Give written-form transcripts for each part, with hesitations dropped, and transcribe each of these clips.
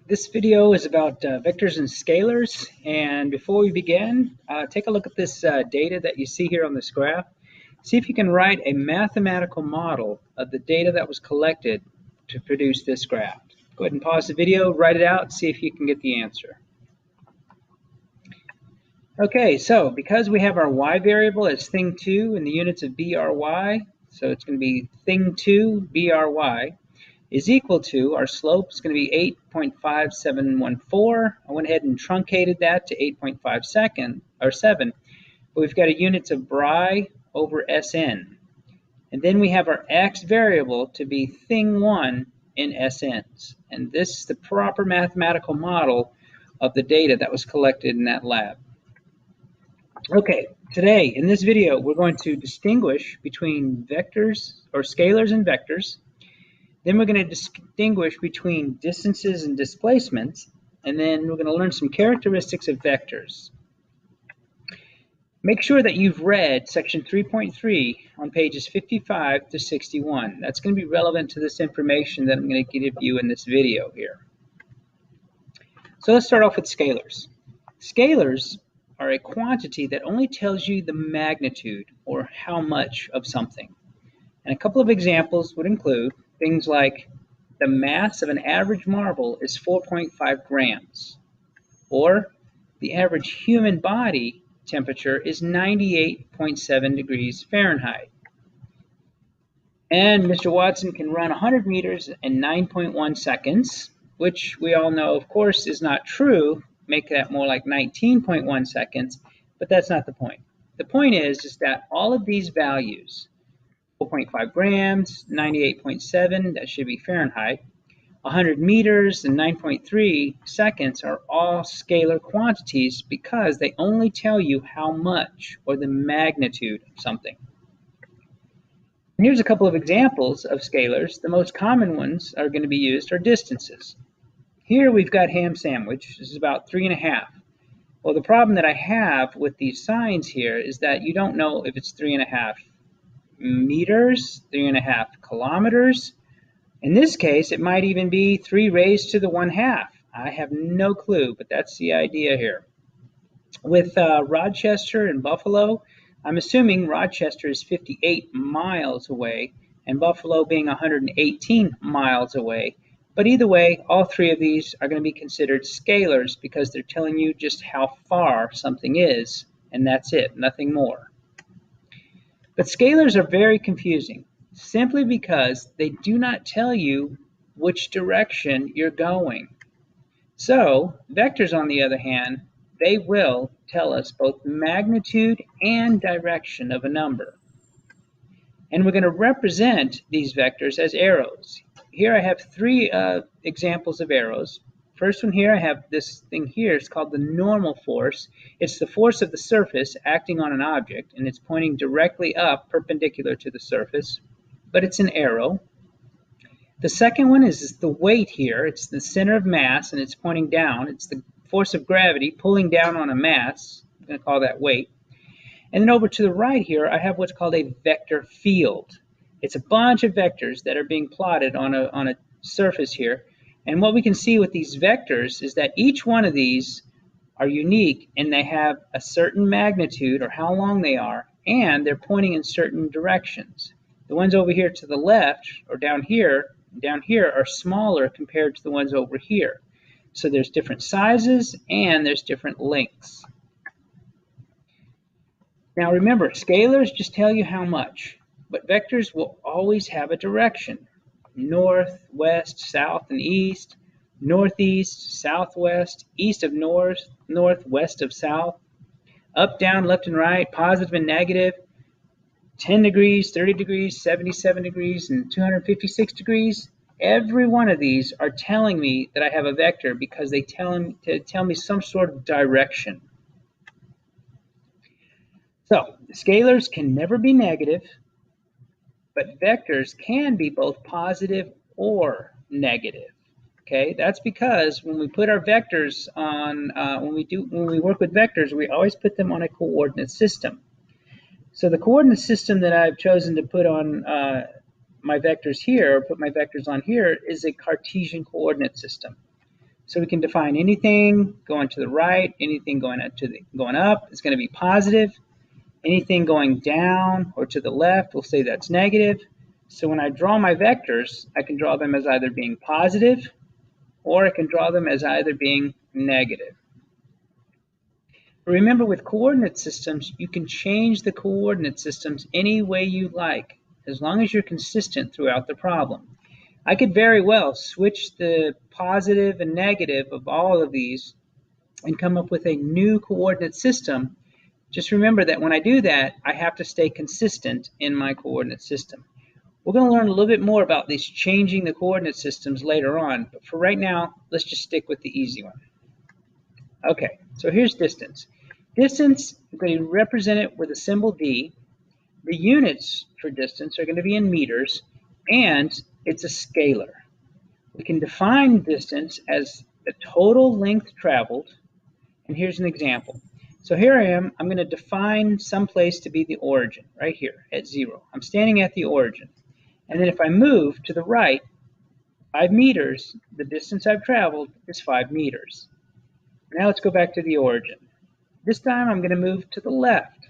This video is about vectors and scalars, and before we begin, take a look at this data that you see here on this graph. See if you can write a mathematical model of the data that was collected to produce this graph. Go ahead and pause the video, write it out, see if you can get the answer. Okay, so because we have our y variable as thing2 in the units of bry, so it's going to be thing2 bry, is equal to, our slope is going to be 8.5714. I went ahead and truncated that to 8.5 7. But we've got a units of bri over Sn. And then we have our x variable to be thing1 in Sn's. And this is the proper mathematical model of the data that was collected in that lab. Okay, today in this video we're going to distinguish between vectors or scalars and vectors. Then we're going to distinguish between distances and displacements, and then we're going to learn some characteristics of vectors. Make sure that you've read section 3.3 on pages 55 to 61. That's going to be relevant to this information that I'm going to give you in this video here. So let's start off with scalars. Scalars are a quantity that only tells you the magnitude or how much of something. And a couple of examples would include things like the mass of an average marble is 4.5 grams, or the average human body temperature is 98.7 degrees Fahrenheit. And Mr. Watson can run 100 meters in 9.1 seconds, which we all know, of course, is not true. Make that more like 19.1 seconds, but that's not the point. The point is that all of these values, 4.5 grams, 98.7, that should be Fahrenheit, 100 meters, and 9.3 seconds are all scalar quantities because they only tell you how much or the magnitude of something. And here's a couple of examples of scalars. The most common ones are going to be used are distances. Here we've got ham sandwich. This is about 3.5. Well, the problem that I have with these signs here is that you don't know if it's 3.5 meters, 3.5 kilometers. In this case, it might even be 3 raised to the 1/2. I have no clue, but that's the idea here. With Rochester and Buffalo, I'm assuming Rochester is 58 miles away and Buffalo being 118 miles away. But either way, all three of these are going to be considered scalars because they're telling you just how far something is, and that's it, nothing more. But scalars are very confusing simply because they do not tell you which direction you're going. So vectors, on the other hand, they will tell us both magnitude and direction of a number. And we're going to represent these vectors as arrows. Here I have 3 examples of arrows. First one here, I have this thing here. It's called the normal force. It's the force of the surface acting on an object, and it's pointing directly up, perpendicular to the surface, but it's an arrow. The second one is the weight here. It's the center of mass, and it's pointing down. It's the force of gravity pulling down on a mass. I'm going to call that weight. And then over to the right here, I have what's called a vector field. It's a bunch of vectors that are being plotted on a surface here. And what we can see with these vectors is that each one of these are unique and they have a certain magnitude or how long they are, and they're pointing in certain directions. The ones over here to the left or down here are smaller compared to the ones over here. So there's different sizes and there's different lengths. Now remember, scalars just tell you how much, but vectors will always have a direction. North, west, south, and east, northeast, southwest, east of north, west of south, up, down, left, and right, positive and negative, 10 degrees, 30 degrees, 77 degrees, and 256 degrees. Every one of these are telling me that I have a vector because they tell me some sort of direction. So, scalars can never be negative, but vectors can be both positive or negative. Okay, that's because when we put our vectors on, when we work with vectors, we always put them on a coordinate system. So the coordinate system that I've chosen to put on my vectors here, or put my vectors on here, is a Cartesian coordinate system. So we can define anything going to the right, anything going up is going to be positive. Anything going down or to the left, we'll say that's negative. So when I draw my vectors, I can draw them as either being positive or I can draw them as either being negative. Remember, with coordinate systems, you can change the coordinate systems any way you like, as long as you're consistent throughout the problem. I could very well switch the positive and negative of all of these and come up with a new coordinate system. Just remember that when I do that, I have to stay consistent in my coordinate system. We're going to learn a little bit more about these changing the coordinate systems later on, but for right now, let's just stick with the easy one. Okay, so here's distance. Distance, I'm going to represent it with a symbol d. The units for distance are going to be in meters, and it's a scalar. We can define distance as the total length traveled, and here's an example. So here I am, I'm going to define some place to be the origin, right here at 0. I'm standing at the origin. And then if I move to the right 5 meters, the distance I've traveled is 5 meters. Now let's go back to the origin. This time I'm going to move to the left.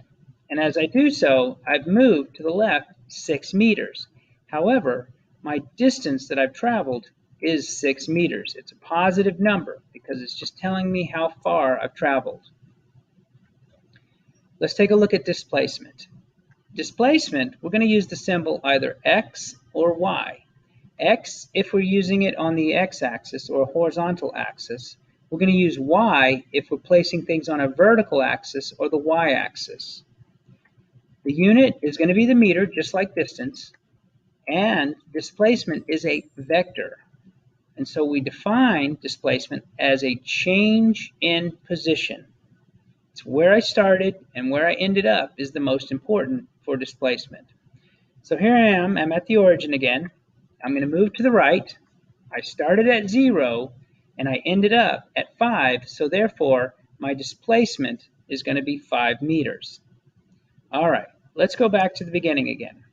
And as I do so, I've moved to the left 6 meters. However, my distance that I've traveled is 6 meters. It's a positive number because it's just telling me how far I've traveled. Let's take a look at displacement. Displacement, we're going to use the symbol either x or y. X, if we're using it on the x-axis or horizontal axis. We're going to use y if we're placing things on a vertical axis or the y-axis. The unit is going to be the meter, just like distance, and displacement is a vector. And so we define displacement as a change in position. It's where I started and where I ended up is the most important for displacement. So here I am, I'm at the origin again. I'm going to move to the right. I started at 0 and I ended up at 5, so therefore my displacement is going to be 5 meters. All right, let's go back to the beginning again.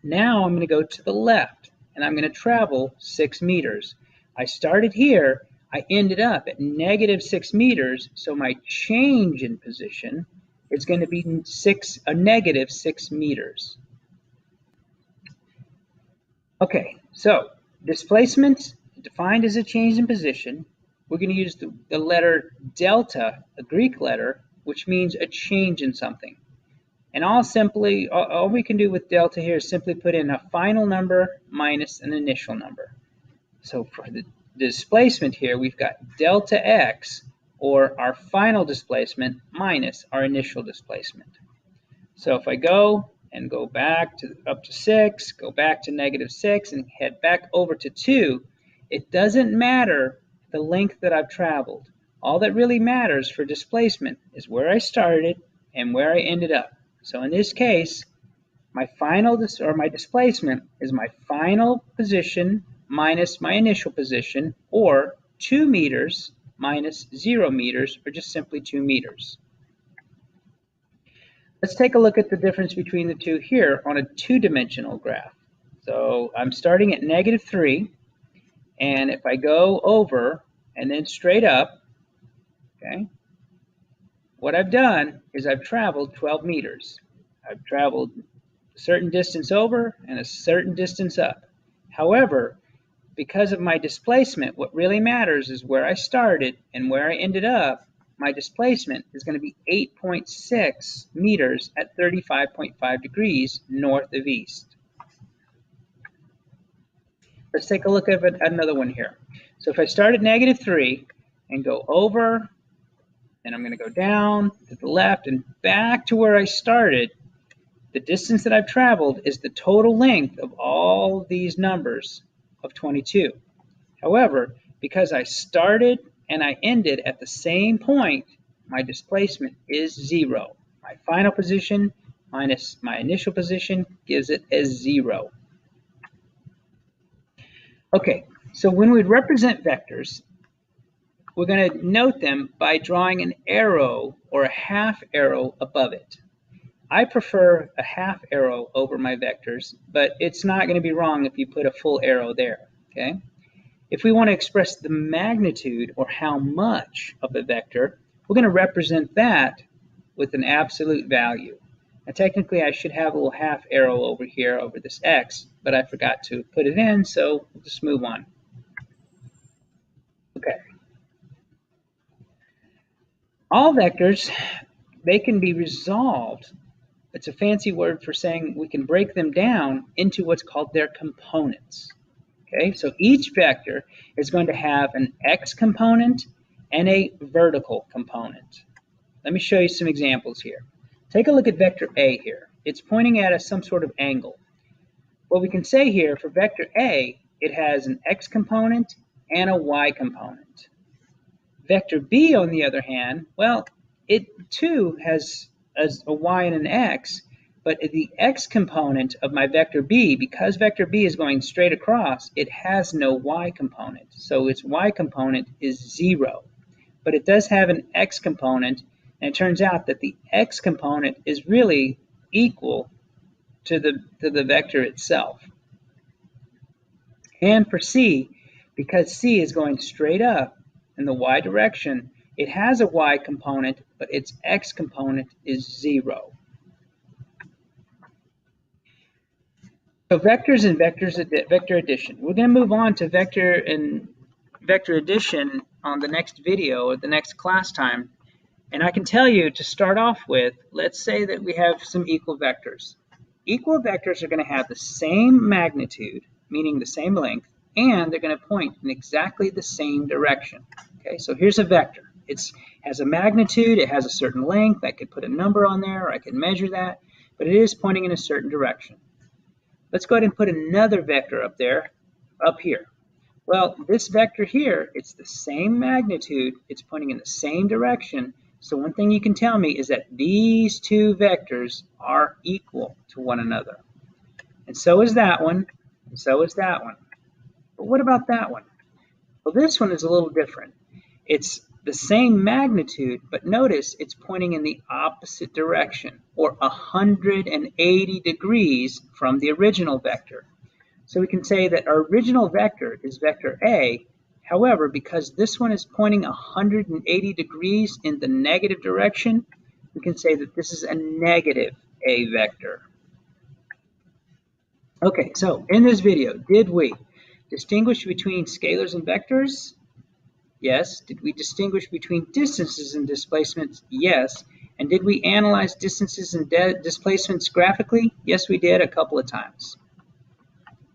Now I'm going to go to the left and I'm going to travel 6 meters. I started here, I ended up at -6 meters, so my change in position is going to be -6 meters. Okay, so displacement defined as a change in position. We're going to use the letter delta, a Greek letter, which means a change in something. And all we can do with delta here is simply put in a final number minus an initial number. So for the displacement here, we've got delta x, or our final displacement, minus our initial displacement. So if I go back to up to 6, go back to -6, and head back over to 2, it doesn't matter the length that I've traveled. All that really matters for displacement is where I started and where I ended up. So in this case, my displacement is my final position minus my initial position, or 2 meters minus 0 meters, or just simply 2 meters. Let's take a look at the difference between the two here on a two-dimensional graph. So I'm starting at -3, and if I go over and then straight up, okay, what I've done is I've traveled 12 meters. I've traveled a certain distance over and a certain distance up. However, because of my displacement, what really matters is where I started and where I ended up. My displacement is going to be 8.6 meters at 35.5 degrees north of east. Let's take a look at another one here. So if I start at -3 and go over, then I'm going to go down to the left and back to where I started, the distance that I've traveled is the total length of all these numbers of 22. However, because I started and I ended at the same point, my displacement is 0. My final position minus my initial position gives it as 0. Okay, so when we represent vectors, we're going to note them by drawing an arrow or a half arrow above it. I prefer a half arrow over my vectors, but it's not going to be wrong if you put a full arrow there, okay? If we want to express the magnitude or how much of a vector, we're going to represent that with an absolute value. Now technically I should have a little half arrow over here over this x, but I forgot to put it in, so we'll just move on. Okay. All vectors, they can be resolved. It's a fancy word for saying we can break them down into what's called their components. Okay, so each vector is going to have an x component and a vertical component. Let me show you some examples here. Take a look at vector A here. It's pointing at some sort of angle. What we can say here for vector A, it has an x component and a y component. Vector B, on the other hand, well, it too has a y and an x, but the x component of my vector B, because vector B is going straight across, it has no y component. So its y component is 0. But it does have an x component, and it turns out that the x component is really equal to the vector itself. And for C, because C is going straight up in the y direction, it has a y component, but its x component is 0. So vectors and vector addition. We're going to move on to vector and vector addition on the next video or the next class time. And I can tell you to start off with, let's say that we have some equal vectors. Equal vectors are going to have the same magnitude, meaning the same length, and they're going to point in exactly the same direction. Okay, so here's a vector. It has a magnitude, it has a certain length. I could put a number on there, or I could measure that, but it is pointing in a certain direction. Let's go ahead and put another vector up there, up here. Well, this vector here, it's the same magnitude, it's pointing in the same direction. So one thing you can tell me is that these two vectors are equal to one another. And so is that one, and so is that one. But what about that one? Well, this one is a little different. It's the same magnitude, but notice it's pointing in the opposite direction, or 180 degrees from the original vector. So we can say that our original vector is vector A. However, because this one is pointing 180 degrees in the negative direction, we can say that this is a negative A vector. Okay, so in this video, did we distinguish between scalars and vectors? Yes. Did we distinguish between distances and displacements? Yes. And did we analyze distances and displacements graphically? Yes, we did a couple of times.